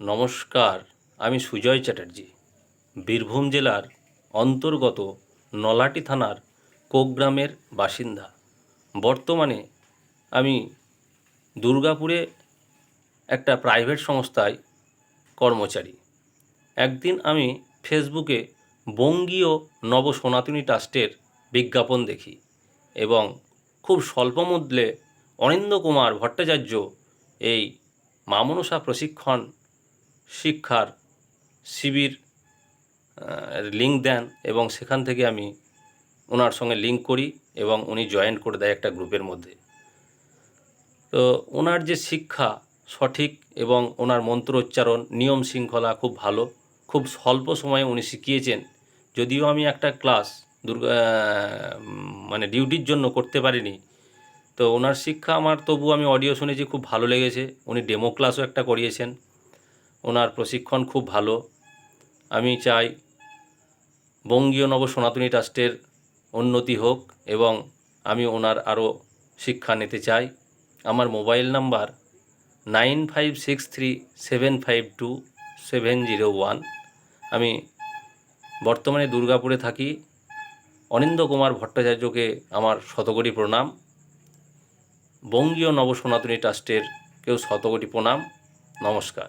নমস্কার, আমি সুজয় চ্যাটার্জি, বীরভূম জেলার অন্তর্গত নলাটি থানার কোকগ্রামের বাসিন্দা। বর্তমানে আমি দুর্গাপুরে একটা প্রাইভেট সংস্থায় কর্মচারী। একদিন আমি ফেসবুকে বঙ্গীয় নব সনাতনী ট্রাস্টের বিজ্ঞাপন দেখি এবং খুব স্বল্প মূল্যে অনিন্দ্য কুমার ভট্টাচার্য এই মা মনসা প্রশিক্ষণ শিক্ষার শিবির লিঙ্ক দেন এবং সেখান থেকে আমি ওনার সঙ্গে লিঙ্ক করি এবং উনি জয়েন করে দেয় একটা গ্রুপের মধ্যে। তো ওনার যে শিক্ষা সঠিক এবং ওনার মন্ত্রোচ্চারণ নিয়ম শৃঙ্খলা খুব ভালো, খুব স্বল্প সময়ে উনি শিখিয়েছেন। যদিও আমি একটা ক্লাস মানে ডিউটির জন্য করতে পারিনি, তো ওনার শিক্ষা আমার তবু আমি অডিও শুনেছি, খুব ভালো লেগেছে। উনি ডেমো ক্লাসও একটা করিয়েছেন, ওনার প্রশিক্ষণ খুব ভালো। আমি চাই বঙ্গীয় নব সনাতনী ট্রাস্টের উন্নতি হোক এবং আমি ওনার আরও শিক্ষা নিতে চাই। আমার মোবাইল নাম্বার 9563752701। আমি বর্তমানে দুর্গাপুরে থাকি। অনিন্দ্য কুমার ভট্টাচার্যকে আমার শতকোটি প্রণাম, বঙ্গীয় নব সনাতনী ট্রাস্টের কেউ শতকোটি প্রণাম। নমস্কার।